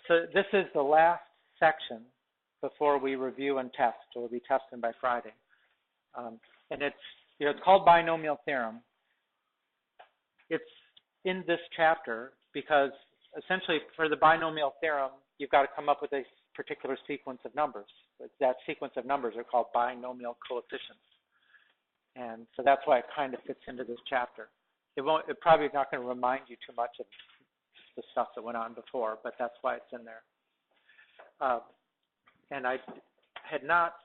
So this is the last section before we review and test. So we'll be testing by Friday. And it's, it's called binomial theorem. It's in this chapter because essentially for the binomial theorem, you've got to come up with a particular sequence of numbers. That sequence of numbers are called binomial coefficients. And so that's why it kind of fits into this chapter. It probably not going to remind you too much of the stuff that went on before, but that's why it's in there. And I had not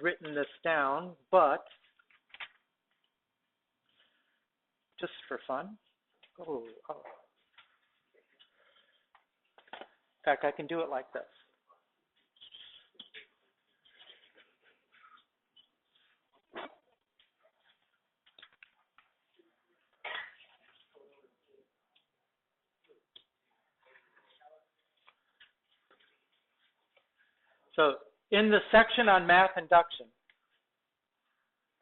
written this down, but just for fun. Oh. In fact, I can do it like this. So in the section on math induction,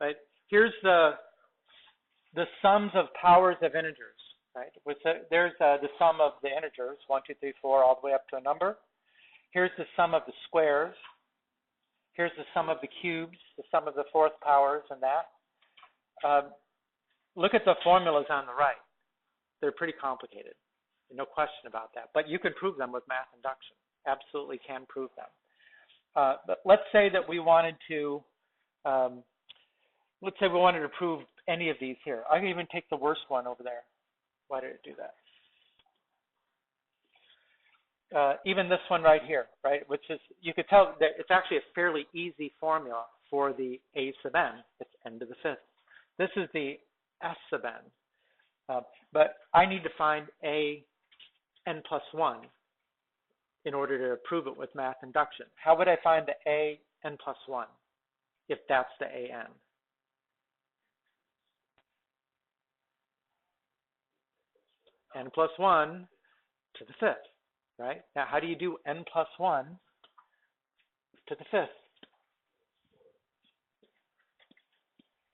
right, here's the sums of powers of integers, right? There's the sum of the integers, 1, 2, 3, 4, all the way up to a number. Here's the sum of the squares. Here's the sum of the cubes, the sum of the fourth powers, and that. Look at the formulas on the right. They're pretty complicated. No question about that. But you can prove them with math induction. Absolutely can prove them. But let's say that we wanted to, prove any of these here. I can even take the worst one over there. Why did it do that? Even this one right here, right, which is, you could tell that it's actually a fairly easy formula for the a sub n. It's n to the fifth. This is the s sub n. But I need to find a n plus 1 in order to prove it with math induction. How would I find the a n plus 1 if that's the a n? N plus 1 to the fifth, right? Now, how do you do n plus 1 to the fifth?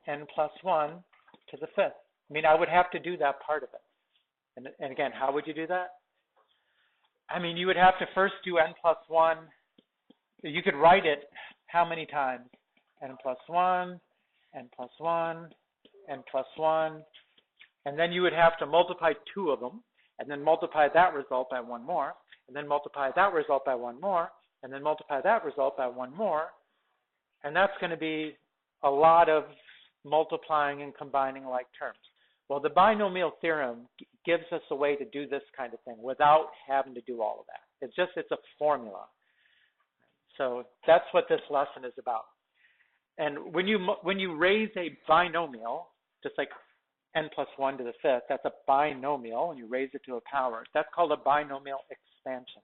N plus 1 to the fifth. I mean, I would have to do that part of it. And again, how would you do that? I mean, you would have to first do n plus 1. You could write it how many times? N plus 1, n plus 1, n plus 1. And then you would have to multiply 2 of them, and then multiply that result by 1 more, and then multiply that result by 1 more, and then multiply that result by 1 more. And that's going to be a lot of multiplying and combining like terms. Well, the binomial theorem gives us a way to do this kind of thing without having to do all of that. It's a formula. So that's what this lesson is about. And when you raise a binomial, just like n plus 1 to the fifth, that's a binomial, and you raise it to a power. That's called a binomial expansion.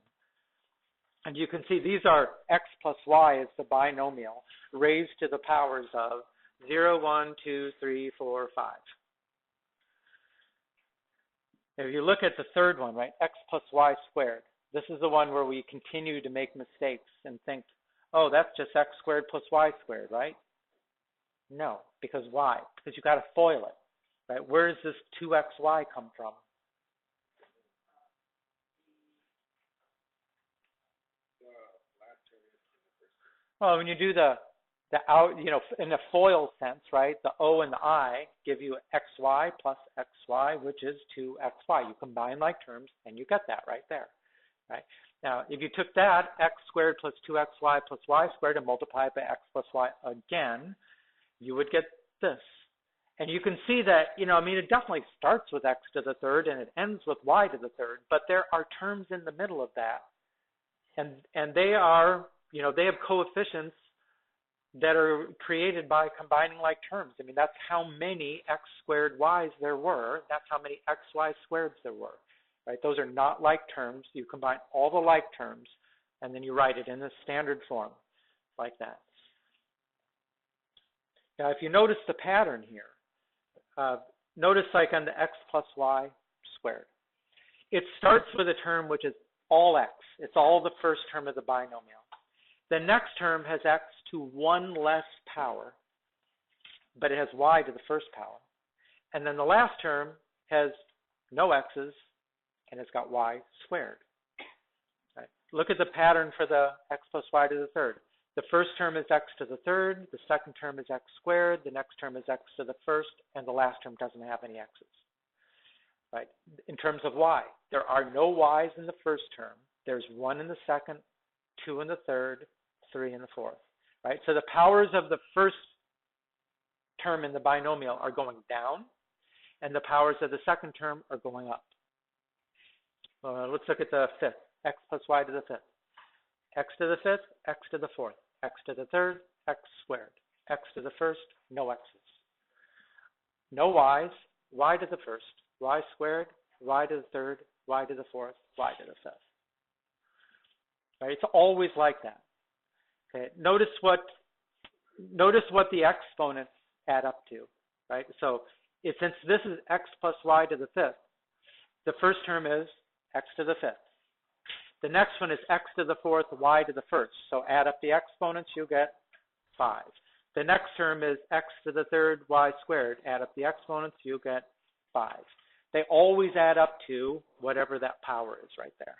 And you can see these are x plus y is the binomial raised to the powers of 0, 1, 2, 3, 4, 5. If you look at the third one, right, x plus y squared, this is the one where we continue to make mistakes and think, oh, that's just x squared plus y squared, right? No, because why? Because you've got to FOIL it. Right? Where does this 2xy come from? Well, when you do the in the FOIL sense, right? The O and the I give you xy plus xy, which is 2xy. You combine like terms, and you get that right there, right? Now, if you took that x squared plus 2xy plus y squared and multiply it by x plus y again, you would get this. And you can see that, it definitely starts with x to the third and it ends with y to the third, but there are terms in the middle of that. And they are, they have coefficients that are created by combining like terms. I mean, that's how many x squared y's there were. That's how many xy squareds there were, right? Those are not like terms. You combine all the like terms, and then you write it in the standard form like that. Now, if you notice the pattern here, notice like on the x plus y squared. It starts with a term which is all x. It's all the first term of the binomial. The next term has x to 1 less power, but it has y to the first power. And then the last term has no x's, and it's got y squared. Right? Look at the pattern for the x plus y to the third. The first term is x to the third, the second term is x squared, the next term is x to the first, and the last term doesn't have any x's. Right? In terms of y, there are no y's in the first term. There's 1 in the second, 2 in the third, 3 in the fourth. Right? So the powers of the first term in the binomial are going down, and the powers of the second term are going up. Let's look at the fifth, x plus y to the fifth. X to the fifth, x to the fourth, x to the third, x squared, x to the first, no x's. No y's, y to the first, y squared, y to the third, y to the fourth, y to the fifth. Right? It's always like that. Okay. Notice what the exponents add up to. Right? So since this is x plus y to the fifth, the first term is x to the fifth. The next one is x to the fourth, y to the first. So add up the exponents, you get 5. The next term is x to the third, y squared. Add up the exponents, you get 5. They always add up to whatever that power is right there.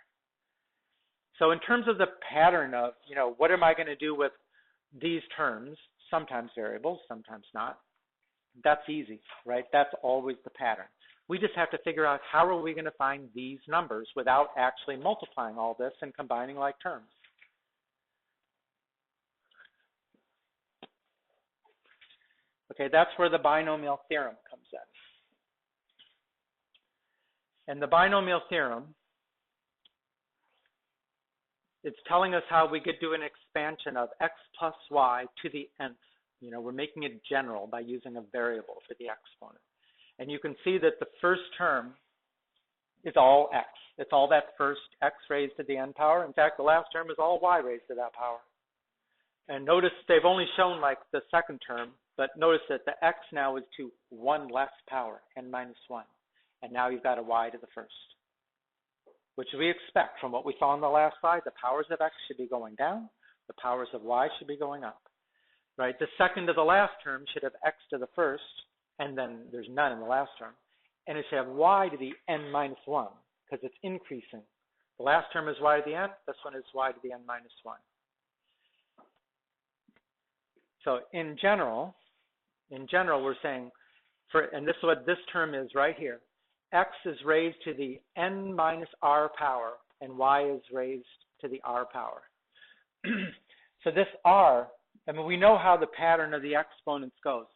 So in terms of the pattern of, what am I going to do with these terms, sometimes variables, sometimes not, that's easy, right? That's always the pattern. We just have to figure out how are we going to find these numbers without actually multiplying all this and combining like terms. Okay, that's where the binomial theorem comes in. And the binomial theorem, it's telling us how we could do an expansion of x plus y to the nth. We're making it general by using a variable for the exponent. And you can see that the first term is all x. It's all that first x raised to the n power. In fact, the last term is all y raised to that power. And notice they've only shown like the second term, but notice that the x now is to 1 less power, n minus 1. And now you've got a y to the first, which we expect from what we saw on the last slide. The powers of x should be going down. The powers of y should be going up. Right? The second to the last term should have x to the first, and then there's none in the last term. And it should have y to the n minus 1, because it's increasing. The last term is y to the n. This one is y to the n minus 1. So in general, we're saying, and this is what this term is right here, x is raised to the n minus r power, and y is raised to the r power. So this r, we know how the pattern of the exponents goes.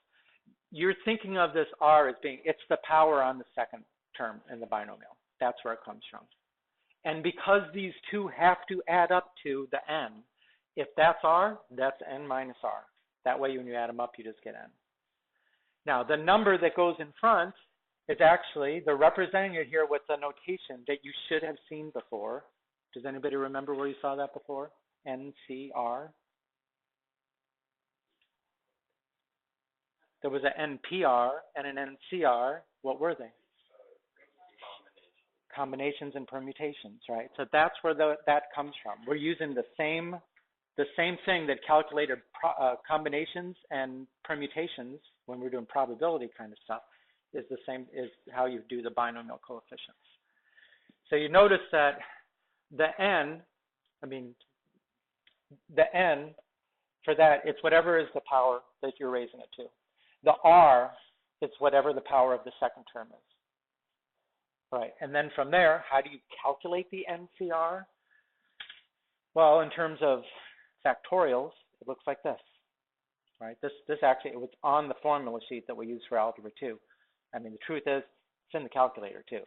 You're thinking of this r as being, it's the power on the second term in the binomial. That's where it comes from. And because these two have to add up to the n, if that's r, that's n minus r. That way when you add them up, you just get n. Now, the number that goes in front is actually, they're representing it here with the notation that you should have seen before. Does anybody remember where you saw that before? NCR. There was an NPR and an NCR. What were they? Combinations and permutations, right? So that's where that comes from. We're using the same thing that calculated combinations and permutations when we're doing probability kind of stuff is the same is how you do the binomial coefficients. So you notice that the n for that, it's whatever is the power that you're raising it to. The r is whatever the power of the second term is. Right, and then from there, how do you calculate the NCR? Well, in terms of factorials, it looks like this. Right, this actually, it was on the formula sheet that we use for Algebra 2. The truth is, it's in the calculator too.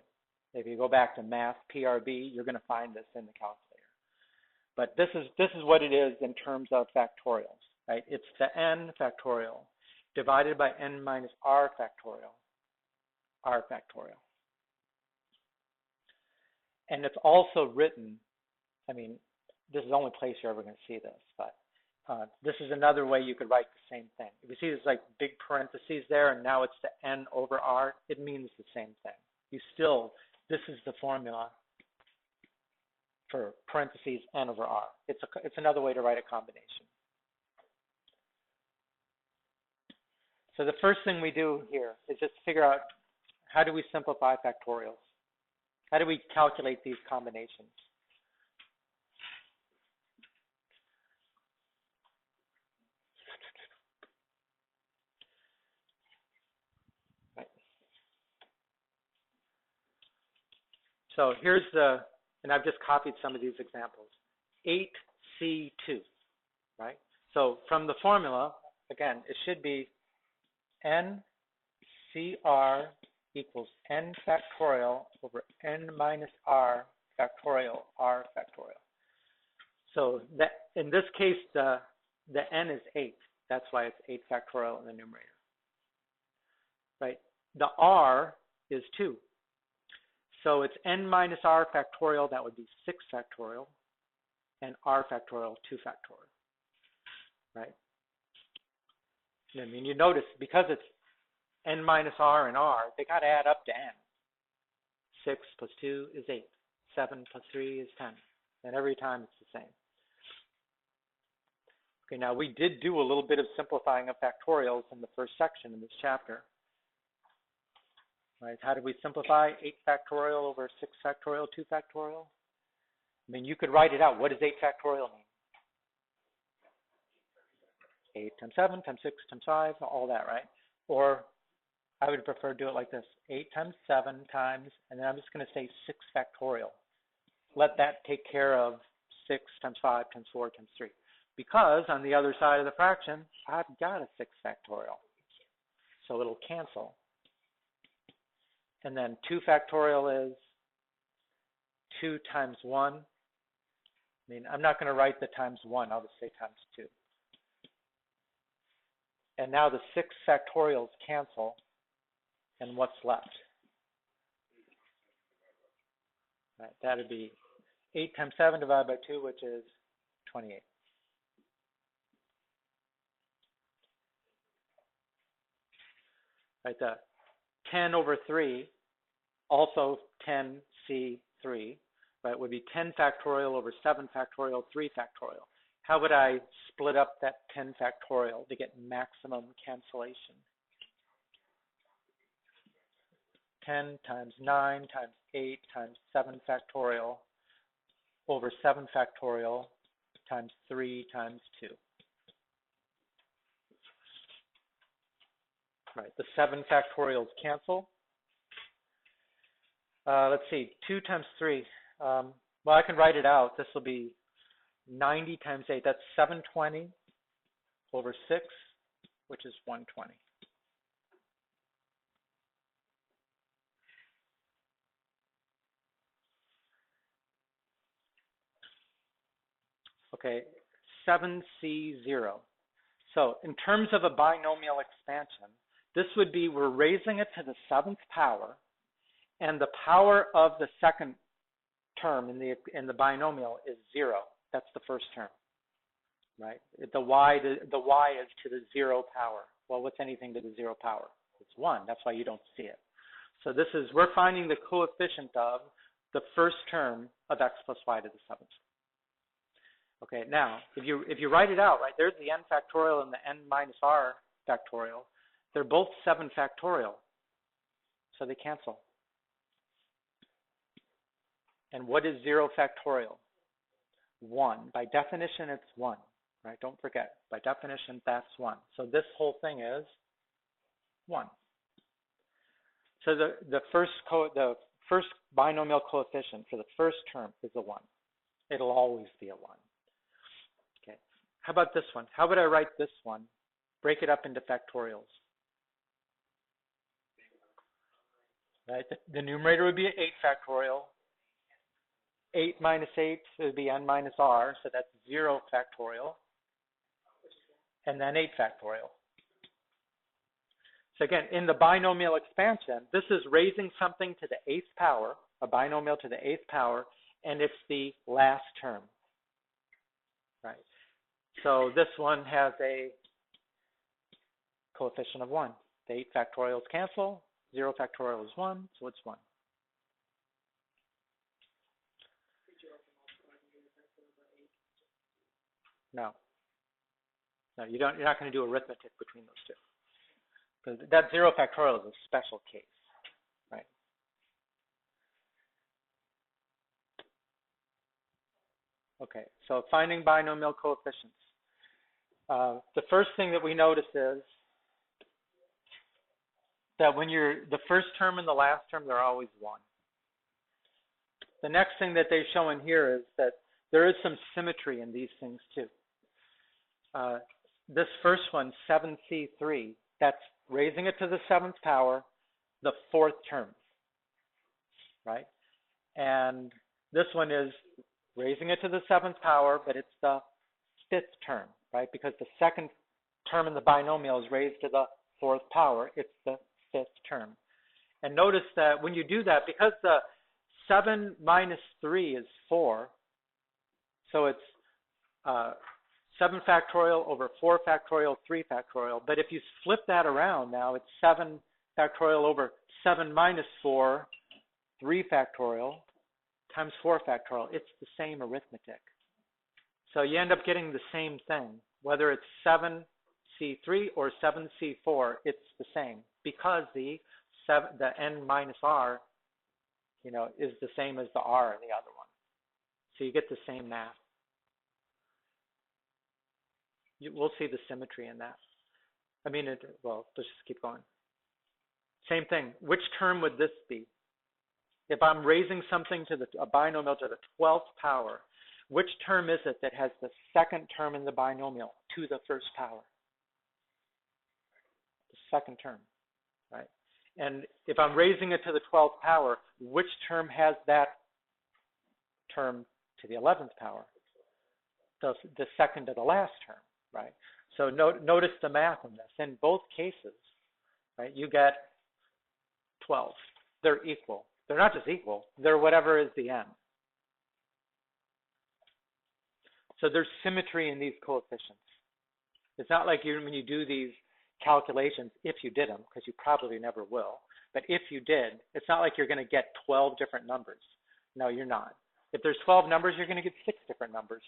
If you go back to Math, PRB, you're going to find this in the calculator. But this is what it is in terms of factorials, right? It's the n factorial divided by n minus r factorial, And it's also written, this is the only place you're ever going to see this, but this is another way you could write the same thing. If you see this like big parentheses there, and now it's the n over r, it means the same thing. This is the formula for parentheses n over r. It's another way to write a combination. So the first thing we do here is just figure out, how do we simplify factorials? How do we calculate these combinations? So here's and I've just copied some of these examples. 8C2, right? So from the formula, again, it should be NCR equals n factorial over n minus r factorial r factorial. So that in this case, the n is 8. That's why it's 8 factorial in the numerator, right? The r is 2. So it's n minus r factorial, that would be 6 factorial, and r factorial, 2 factorial, right? I mean, you notice, because it's n minus r and r, they got to add up to n. 6 plus 2 is 8. 7 plus 3 is 10. And every time it's the same. Okay, now we did do a little bit of simplifying of factorials in the first section in this chapter. Right? How did we simplify 8 factorial over 6 factorial, 2 factorial? I mean, you could write it out. What does 8 factorial mean? 8 times 7 times 6 times 5, all that, right? Or I would prefer to do it like this. 8 times 7 times, and then I'm just going to say 6 factorial. Let that take care of 6 times 5 times 4 times 3. Because on the other side of the fraction, I've got a 6 factorial. So it'll cancel. And then 2 factorial is 2 times 1. I mean, I'm not going to write the times 1. I'll just say times 2. And now the 6 factorials cancel. And what's left? Right, that would be 8 times 7 divided by 2, which is 28. Right, the 10 over 3, also 10C3, right, would be 10 factorial over 7 factorial, 3 factorial. How would I split up that 10 factorial to get maximum cancellation? 10 times 9 times 8 times 7 factorial over 7 factorial times 3 times 2. Right, the 7 factorials cancel. Let's see, 2 times 3. Well, I can write it out. This will be 90 times 8. That's 720 over 6, which is 120. Okay, 7C0. So in terms of a binomial expansion, this would be we're raising it to the 7th power, and the power of the second term in the binomial is 0. That's the first term, right? The y is to the 0 power. Well, what's anything to the 0 power? It's 1. That's why you don't see it. So we're finding the coefficient of the first term of x plus y to the 7th. Okay, now, if you write it out, right, there's the n factorial and the n minus r factorial. They're both 7 factorial, so they cancel. And what is 0 factorial? 1. By definition, it's 1, right? Don't forget, by definition, that's 1. So this whole thing is 1. So the first binomial coefficient for the first term is a 1. It'll always be a 1. Okay. How about this one? How would I write this one? Break it up into factorials. Right? The numerator would be 8 factorial. 8 minus 8 would be n minus r, so that's 0 factorial. And then 8 factorial. So again, in the binomial expansion, this is raising something to the 8th power, a binomial to the 8th power, and it's the last term. Right? So this one has a coefficient of 1. The 8 factorials cancel. 0 factorial is 1, so it's 1. No. No, you're not going to do arithmetic between those two. Because that 0 factorial is a special case, right? Okay, so finding binomial coefficients. The first thing that we notice is that when the first term and the last term, they're always 1. the next thing that they show in here is that there is some symmetry in these things too. This first one, 7c3, that's raising it to the 7th power, the 4th term, right? And this one is raising it to the 7th power, but it's the 5th term, right? Because the 2nd term in the binomial is raised to the 4th power, it's the 5th term. And notice that when you do that, because the 7 minus 3 is 4, so it's 7 factorial over 4 factorial, 3 factorial. But if you flip that around now, it's 7 factorial over 7 minus 4, 3 factorial, times 4 factorial. It's the same arithmetic. So you end up getting the same thing. Whether it's 7c3 or 7c4, it's the same because the n minus r, is the same as the r in the other one. So you get the same math. We'll see the symmetry in that. Well, let's just keep going. Same thing. Which term would this be? If I'm raising something to a binomial to the 12th power, which term is it that has the 2nd term in the binomial to the 1st power? The 2nd term, right? And if I'm raising it to the 12th power, which term has that term to the 11th power? The 2nd to the last term, right? So notice the math in this. In both cases, right, you get 12. They're equal. They're not just equal. They're whatever is the n. So there's symmetry in these coefficients. It's not like when you do these calculations, if you did them, because you probably never will, but if you did, it's not like you're going to get 12 different numbers. No, you're not. If there's 12 numbers, you're going to get 6 different numbers,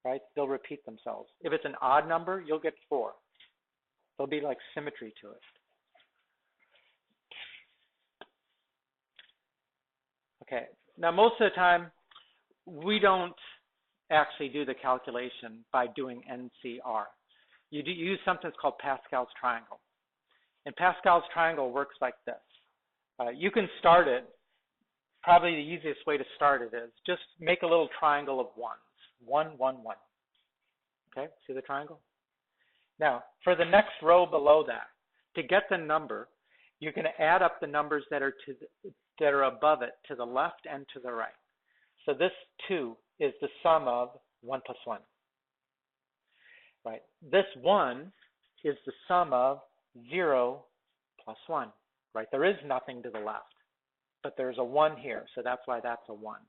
right? They'll repeat themselves. If it's an odd number, you'll get 4. There'll be like symmetry to it. Okay, now most of the time, we don't actually do the calculation by doing NCR. You use something that's called Pascal's triangle. And Pascal's triangle works like this. You can start it, probably the easiest way to start it is just make a little triangle of ones. 1, 1, 1. Okay, see the triangle? Now, for the next row below that, to get the number, you're going to add up the numbers that are above it to the left and to the right. So this 2 is the sum of 1 plus 1. Right. This 1 is the sum of 0 plus 1. Right. There is nothing to the left, but there's a 1 here, so that's why that's a 1.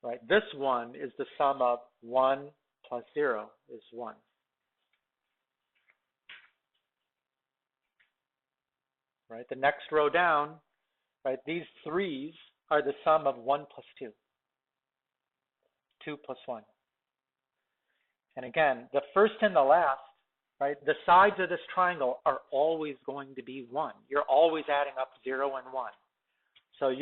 Right. This 1 is the sum of 1 plus 0 is 1. Right. The next row down, right, these 3's are the sum of 1 plus 2. 2 plus 1. And again, the first and the last, right, the sides of this triangle are always going to be 1. You're always adding up 0 and 1. So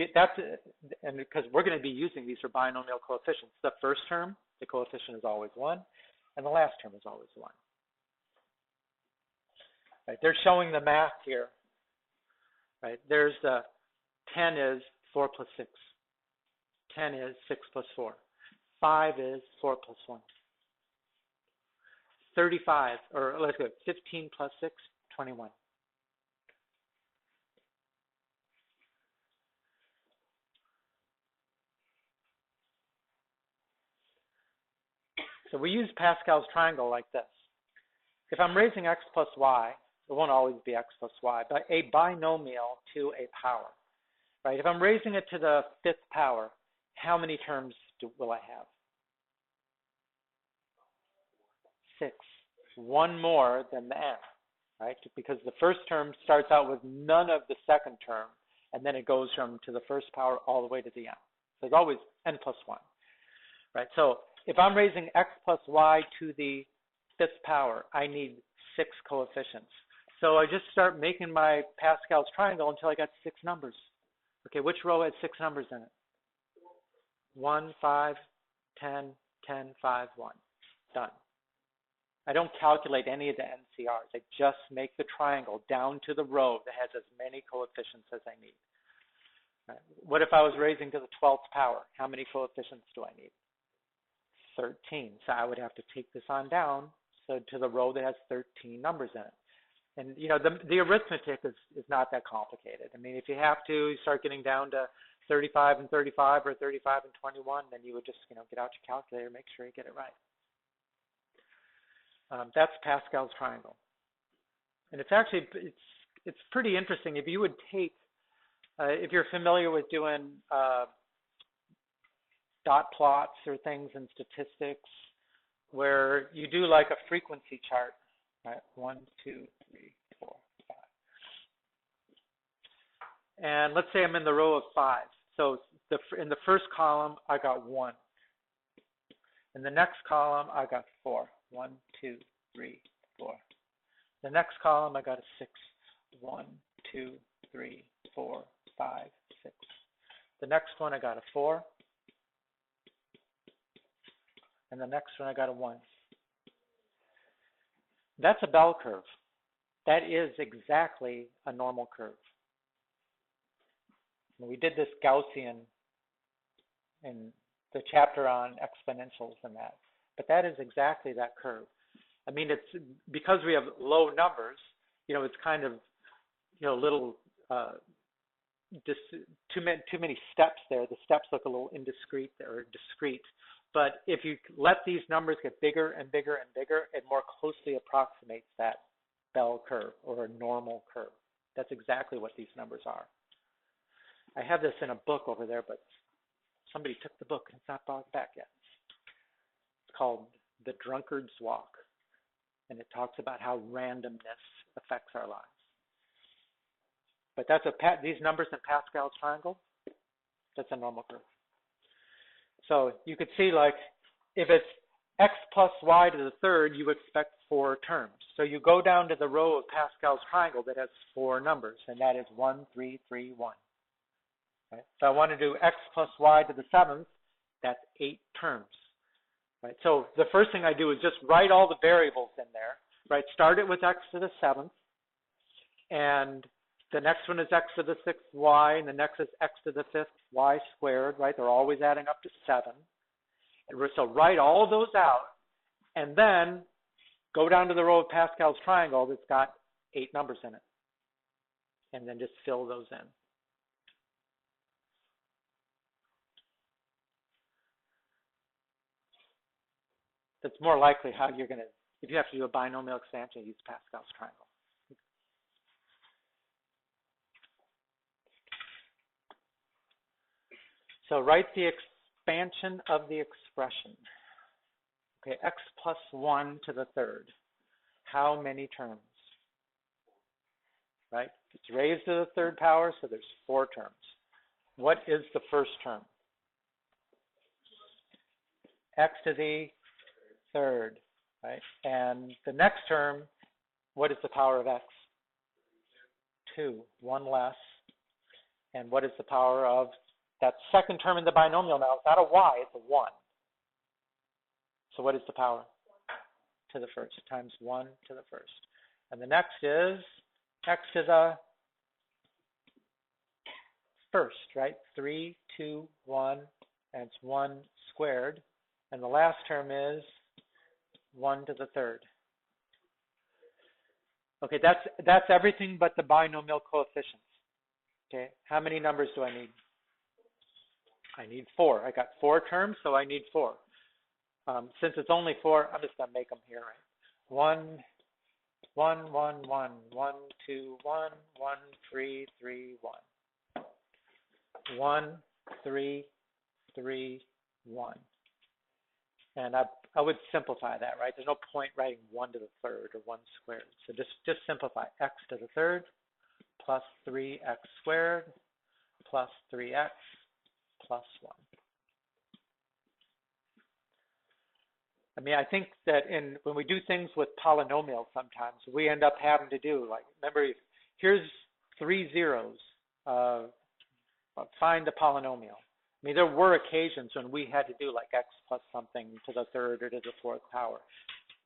and because we're going to be using these for binomial coefficients. The first term, the coefficient is always 1, and the last term is always 1. Right, they're showing the math here. Right, there's the 10 is 4 plus 6. 10 is 6 plus 4. 5 is 4 plus 1. 35, or let's go, 15 plus 6, 21. So we use Pascal's triangle like this. If I'm raising x plus y, it won't always be x plus y, but a binomial to a power. Right? If I'm raising it to the 5th power, how many terms will I have? 6. 1 more than the n, right? Because the first term starts out with none of the 2nd term, and then it goes to the 1st power all the way to the n. So there's always n plus 1, right? So if I'm raising x plus y to the 5th power, I need 6 coefficients. So I just start making my Pascal's triangle until I got 6 numbers. Okay, which row has 6 numbers in it? 1, 5, 10, 10, 5, 1. Done. I don't calculate any of the NCRs. I just make the triangle down to the row that has as many coefficients as I need. Right? What if I was raising to the 12th power? How many coefficients do I need? 13. So I would have to take this on down so to the row that has 13 numbers in it. And you know, the arithmetic is not that complicated. I mean, if you have to, you start getting down to 35 and 35 or 35 and 21, then you would just, you know, get out your calculator, make sure you get it right. That's Pascal's triangle. And it's actually, it's pretty interesting. If you would take, if you're familiar with doing dot plots or things in statistics, where you do like a frequency chart, right? 1, 2, 3, 4, 5. And let's say I'm in the row of 5. So in the first column, I got 1. In the next column, I got 4. 1, 2, 3, 4. The next column, I got a 6. 1, 2, 3, 4, 5, 6. The next one, I got a 4. And the next one, I got a 1. That's a bell curve. That is exactly a normal curve. We did this Gaussian in the chapter on exponentials and that. But that is exactly that curve. I mean, it's because we have low numbers, you know, it's kind of, you know, little, too many steps there. The steps look a little indiscrete or discrete. But if you let these numbers get bigger and bigger and bigger, it more closely approximates that bell curve or a normal curve. That's exactly what these numbers are. I have this in a book over there, but somebody took the book and it's not brought back yet. It's called The Drunkard's Walk, and it talks about how randomness affects our lives. But that's these numbers in Pascal's triangle, that's a normal curve. So you could see, like, if it's x plus y to the third, you expect 4 terms. So you go down to the row of Pascal's triangle that has 4 numbers, and that is 1, 3, 3, 1. Right? So I want to do x plus y to the 7th, that's 8 terms. Right? So the first thing I do is just write all the variables in there. Right? Start it with x to the 7th, and the next one is x to the 6th y, and the next is x to the 5th y squared, right? They're always adding up to 7. And so write all of those out, and then go down to the row of Pascal's triangle that's got 8 numbers in it, and then just fill those in. That's more likely how you're going to, if you have to do a binomial expansion, use Pascal's triangle. So write the expansion of the expression. Okay, x plus 1 to the third. How many terms? Right? It's raised to the third power, so there's 4 terms. What is the first term? X to the third, right? And the next term, what is the power of x? 2, 1 less. And what is the power of that second term in the binomial now? It's not a y, it's a 1. So what is the power? To the first, times 1 to the first. And the next is x to the first, right? 3, 2, 1, and it's 1 squared. And the last term is 1 to the third. Okay, that's everything but the binomial coefficients. Okay, how many numbers do I need? I need 4. I got 4 terms, so I need 4. Since it's only 4, I'm just going to make them here, right? 1, 1, 1, 1, 1, 2, 1, 1, 3, 3, 1. 1, 3, 3, 1. And I would simplify that, right? There's no point writing 1 to the third or 1 squared. So just simplify. X to the third plus 3x squared plus 3x plus 1. I mean, I think that when we do things with polynomials sometimes, we end up having to do, like, remember, here's 3 zeros. Find the polynomial. I mean, there were occasions when we had to do like x plus something to the third or to the 4th power.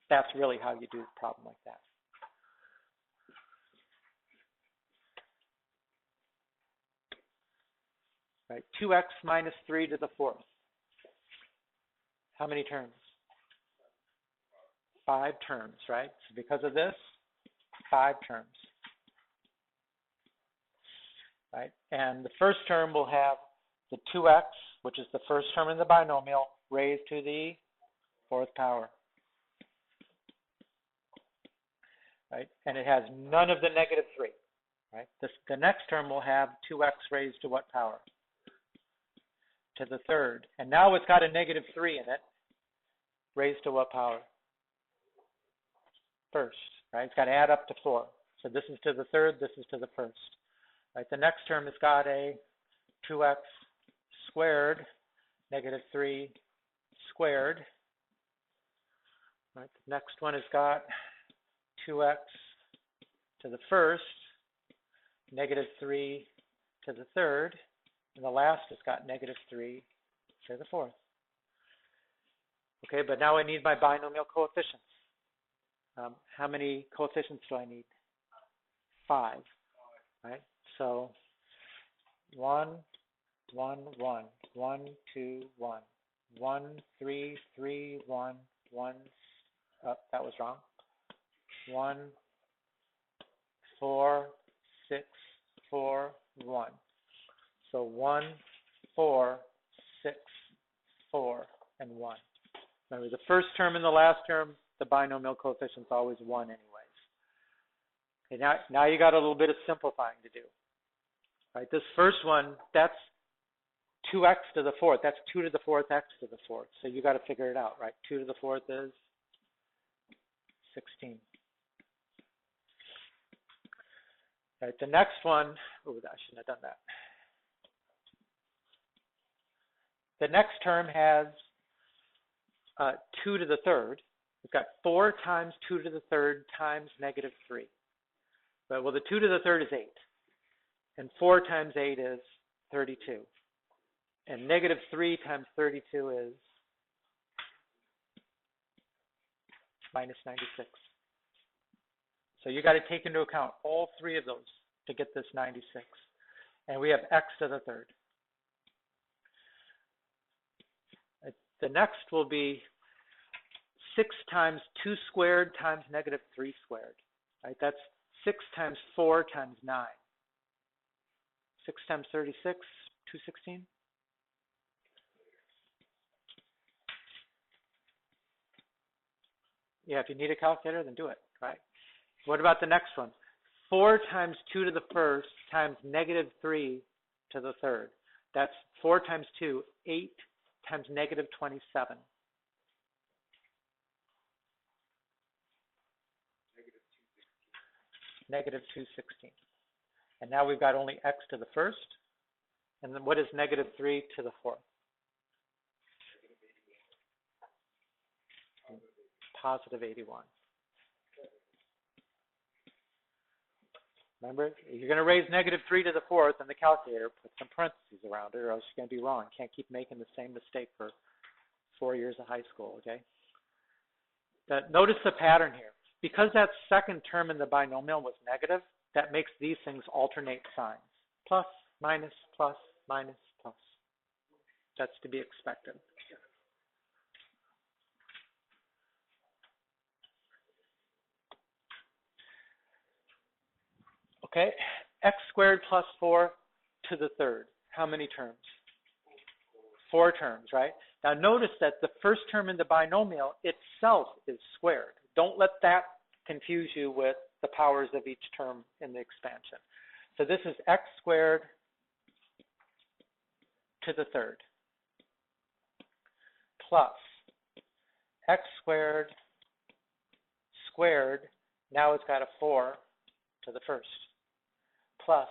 That's really how you do a problem like that. right? 2x minus 3 to the fourth. How many terms? 5 terms, right? So because of this, 5 terms, right? And the first term will have the 2x, which is the first term in the binomial, raised to the fourth power, right? And it has none of the negative 3, right? The next term will have 2x raised to what power? To the third. And now it's got a negative 3 in it, raised to what power? First, right? It's got to add up to 4. So this is to the third, this is to the first. Right? The next term has got a 2x squared, negative 3 squared. Right? The next one has got 2x to the first, negative 3 to the third, and the last has got negative 3 to the fourth. Okay, but now I need my binomial coefficients. How many coefficients do I need? 5, right? So 1, 1, 1, 1, 2, 1, 1, 3, 3, 1, 1, oh, that was wrong. 1, 4, 6, 4, 1. So 1, 4, 6, 4, and 1. Remember, the first term and the last term, the binomial coefficient's always 1 anyways. Okay, now you got a little bit of simplifying to do. Right, this first one, that's 2x to the fourth. That's 2 to the fourth x to the fourth. So you got to figure it out, right? 2 to the fourth is 16. Right, the next one, oh, I shouldn't have done that. The next term has 2 to the third. We've got 4 times 2 to the third times negative 3. But, well, the 2 to the third is 8. And 4 times 8 is 32. And negative 3 times 32 is minus 96. So you got to take into account all 3 of those to get this 96. And we have x to the third. The next will be 6 times 2 squared times negative 3 squared. Right? That's 6 times 4 times 9. 6 times 36, 216. Yeah, if you need a calculator, then do it, right? What about the next one? 4 times 2 to the first times negative 3 to the third. That's 4 times 2, 8 times negative 27. Negative 216. And now we've got only x to the first. And then what is negative 3 to the fourth? Positive 81. Remember, you're going to raise negative 3 to the fourth in the calculator, put some parentheses around it, or else you're going to be wrong. You can't keep making the same mistake for 4 years of high school, okay? But notice the pattern here. Because that second term in the binomial was negative, that makes these things alternate signs. Plus, minus, plus, minus, plus. That's to be expected. Okay, x squared plus 4 to the third. How many terms? 4 terms, right? Now notice that the first term in the binomial itself is squared. Don't let that confuse you with the powers of each term in the expansion. So this is x squared to the third plus x squared squared, now it's got a 4 to the first, plus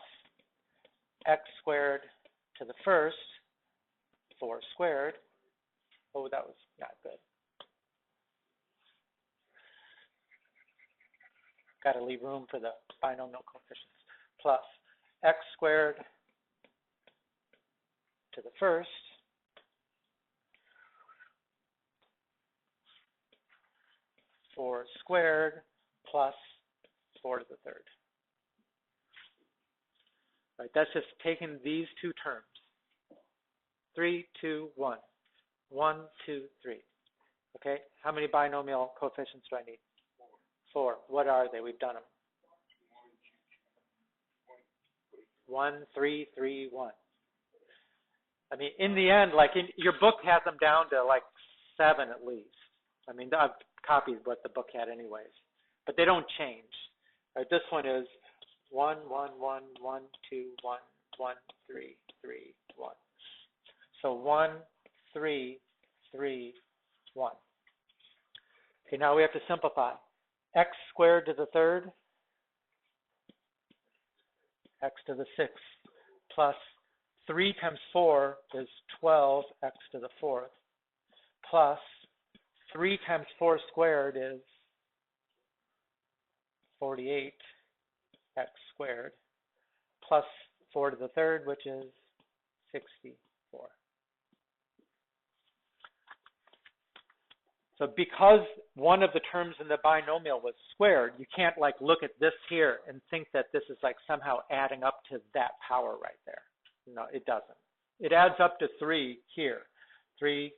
x squared to the first, 4 squared. Oh, that was not good. Got to leave room for the binomial coefficients. Plus x squared to the first, four squared plus 4 to the third. Right, that's just taking these two terms 3, 2, 1. 1, 2, 3. Okay, how many binomial coefficients do I need? 4. What are they? We've done them. 1, 3, 3, 1. I mean, in the end, like your book has them down to like 7 at least. I mean, I've copied what the book had anyways, but they don't change. All right, this one is 1, 1, 1, 1, 2, 1, 1, 3, 3, 1. So 1, 3, 3, 1. Okay, now we have to simplify. X squared to the third, x to the sixth, plus 3 times 4 is 12, x to the fourth, plus 3 times 4 squared is 48, x squared, plus 4 to the third, which is 64. So because one of the terms in the binomial was squared, you can't like look at this here and think that this is like somehow adding up to that power right there. No, it doesn't. It adds up to 3 here. 3,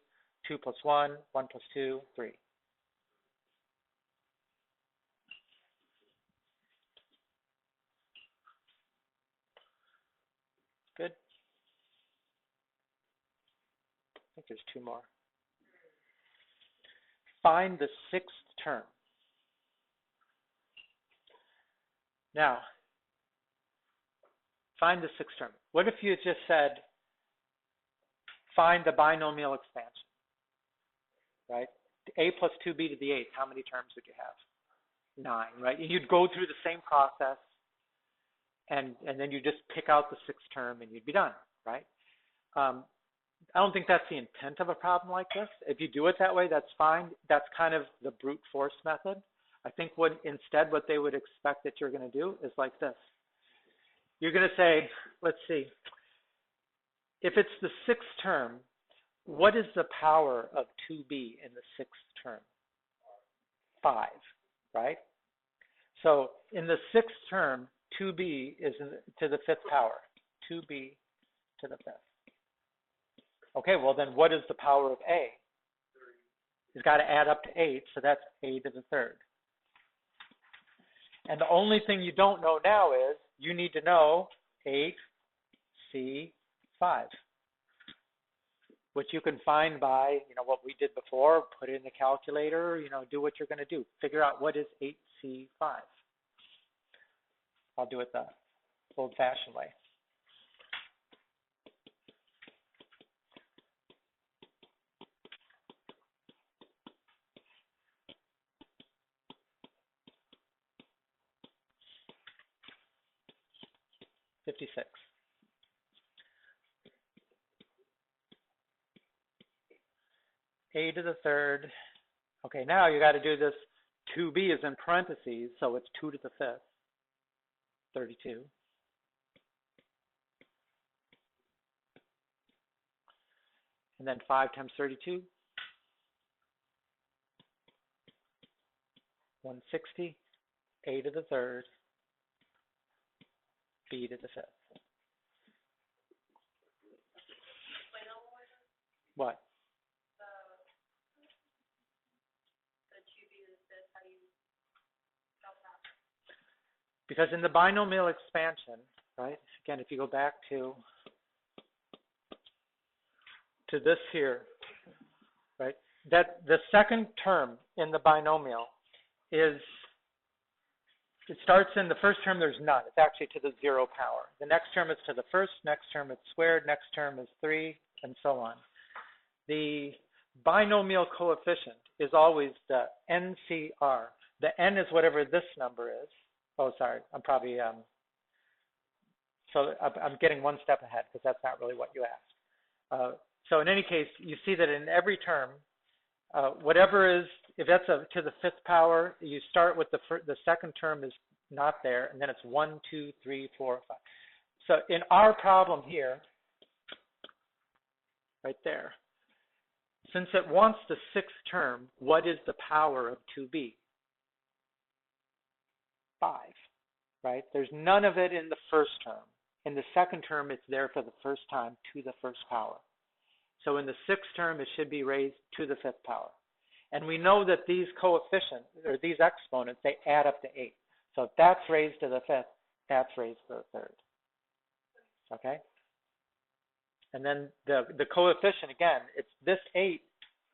2 plus 1, 1 plus 2, 3. Good. I think there's 2 more. Find the 6th term. Now, find the 6th term. What if you just said, find the binomial expansion, right? A plus 2b to the 8th, how many terms would you have? 9, right? And you'd go through the same process, and then you just pick out the 6th term and you'd be done, right? I don't think that's the intent of a problem like this. If you do it that way, that's fine. That's kind of the brute force method. I think instead what they would expect that you're going to do is like this. You're going to say, let's see, if it's the 6th term, what is the power of 2b in the 6th term? 5, right? So in the 6th term, 2b is to the 5th power. 2b to the 5th. Okay, well then what is the power of a? It's got to add up to 8, so that's a to the 3rd. And the only thing you don't know now is you need to know 8c5, which you can find by, what we did before, put it in the calculator, do what you're going to do. Figure out what is 8c5. I'll do it the old-fashioned way. A to the 3rd. Okay, now you got to do this. 2b is in parentheses, so it's 2 to the 5th. 32. And then 5 times 32. 160. A to the 3rd. B to the 5th. What? Because in the binomial expansion, right, again, if you go back to this here, right, that the 2nd term in the binomial it starts in the 1st term, there's none. It's actually to the 0 power. The next term is to the 1st, next term it's squared, next term is 3, and so on. The binomial coefficient is always the NCR. The N is whatever this number is. Oh, sorry, I'm probably, so I'm getting one step ahead because that's not really what you asked. So in any case, you see that in every term, whatever is, if that's to the 5th power, you start with the 2nd term is not there, and then it's 1, 2, 3, 4, 5. So in our problem here, right there, since it wants the 6th term, what is the power of 2b? 5, right? There's none of it in the 1st term. In the 2nd term, it's there for the 1st time to the 1st power. So in the sixth term, it should be raised to the fifth power. And we know that these coefficients, or these exponents, they add up to 8. So if that's raised to the fifth, that's raised to the third. Okay? And then the coefficient, again, it's this 8,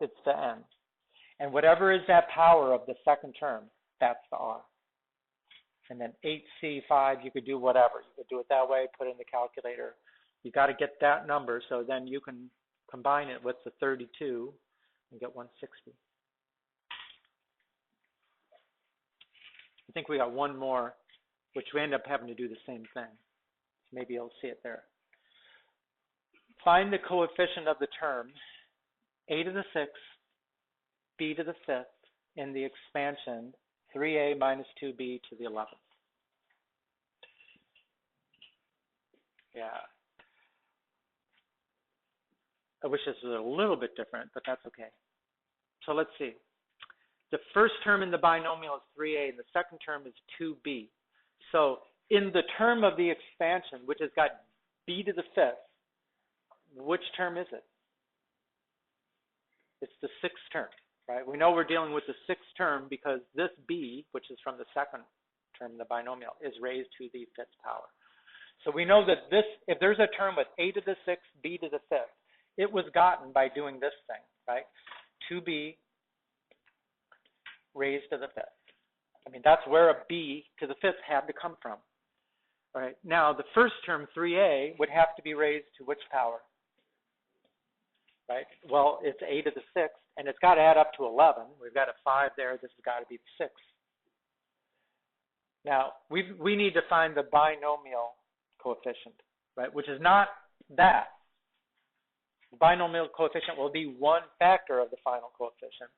it's the n. And whatever is that power of the second term, that's the r. And then 8c5, you could do whatever. You could do it that way, put it in the calculator. You got to get that number, so then you can combine it with the 32 and get 160. I think we got one more, which we end up having to do the same thing. Maybe you'll see it there. Find the coefficient of the term a to the 6th, b to the 5th in the expansion 3a minus 2b to the 11th. Yeah. I wish this was a little bit different, but that's okay. So let's see. The first term in the binomial is 3a, and the second term is 2b. So in the term of the expansion, which has got b to the 5th, which term is it? It's the sixth term, right? We know we're dealing with the sixth term because this b, which is from the second term in the binomial, is raised to the fifth power. So we know that this, if there's a term with a to the 6th, b to the 5th, it was gotten by doing this thing, right? 2b raised to the 5th. I mean, that's where a b to the 5th had to come from. All right. Now, the first term, 3a, would have to be raised to which power? Right? Well, it's a to the 6th, and it's got to add up to 11. We've got a 5 there. This has got to be the 6th. Now, we need to find the binomial coefficient, right, which is not that. The binomial coefficient will be one factor of the final coefficient.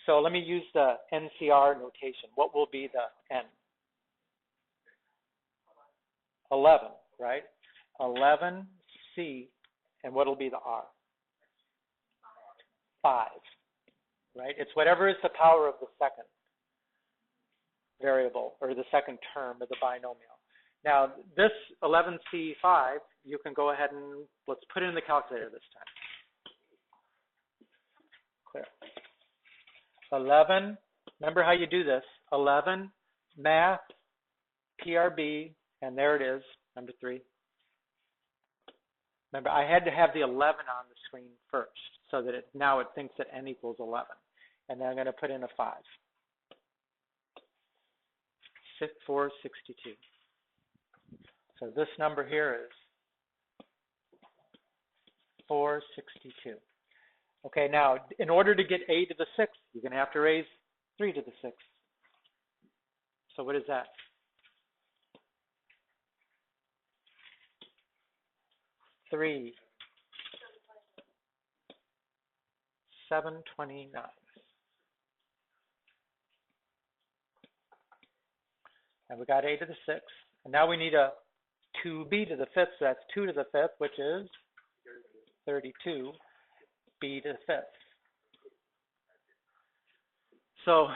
So let me use the NCR notation. What will be the n? 11, right? 11c, and what will be the r? 5, right? It's whatever is the power of the second variable, or the second term of the binomial. Now, this 11c5, you can go ahead and, let's put it in the calculator this time. Clear. 11, remember how you do this. 11, math, PRB, and there it is, number 3. Remember, I had to have the 11 on the screen first, so that now it thinks that n equals 11. And then I'm going to put in a 5. 462. So this number here is 462. Okay, now, in order to get a to the 6th, you're going to have to raise 3 to the 6th. So what is that? 3, 729. And we got a to the 6th. And now we need a 2b to the 5th, so that's 2 to the 5th, which is 32, b to the 5th. So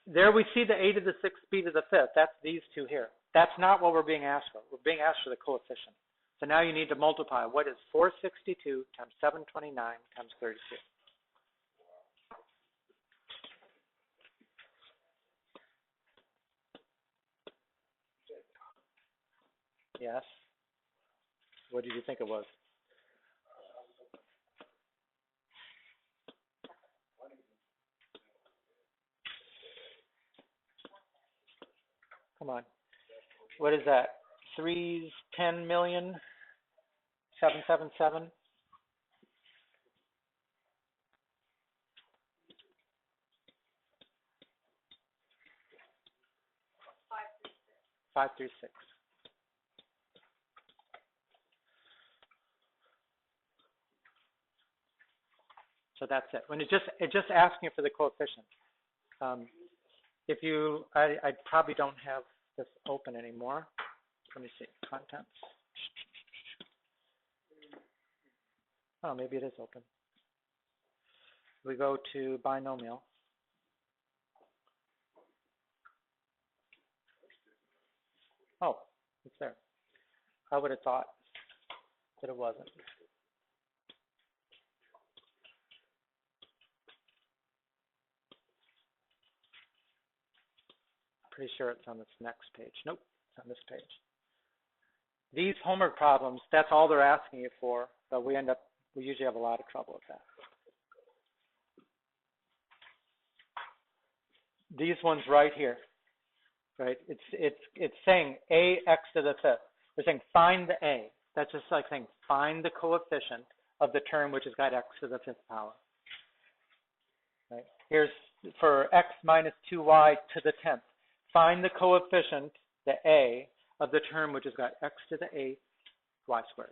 there we see the a to the 6th, b to the 5th. That's these two here. That's not what we're being asked for. We're being asked for the coefficient. So now you need to multiply. What is 462 times 729 times 32? Yes. What did you think it was? Come on. What is that? 3's 10 million? 777? 536. So that's it. When it just asking you for the coefficient. If you, I probably don't have this open anymore. Let me see, contents. Oh, maybe it is open. We go to binomial. Oh, it's there. I would have thought that it wasn't. Pretty sure it's on this next page. Nope, it's on this page. These homework problems, that's all they're asking you for, but we usually have a lot of trouble with that. These ones right here, right? It's saying ax to the fifth. We're saying find the a. That's just like saying find the coefficient of the term which has got x to the fifth power. Right? Here's for x minus 2y to the 10th. Find the coefficient, the a, of the term which has got x to the 8th y squared.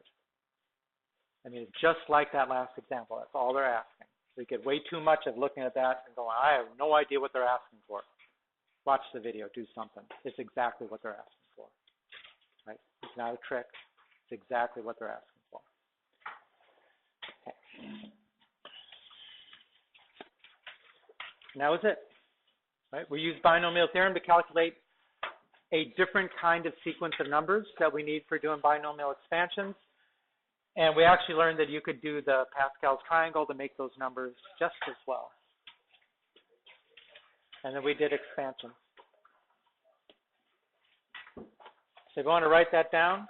I mean, it's just like that last example. That's all they're asking. We get way too much of looking at that and going, I have no idea what they're asking for. Watch the video, do something. It's exactly what they're asking for. Right? It's not a trick. It's exactly what they're asking for. Okay. And that was it. Right? We use binomial theorem to calculate a different kind of sequence of numbers that we need for doing binomial expansions. And we actually learned that you could do the Pascal's triangle to make those numbers just as well. And then we did expansion. So if you want to write that down,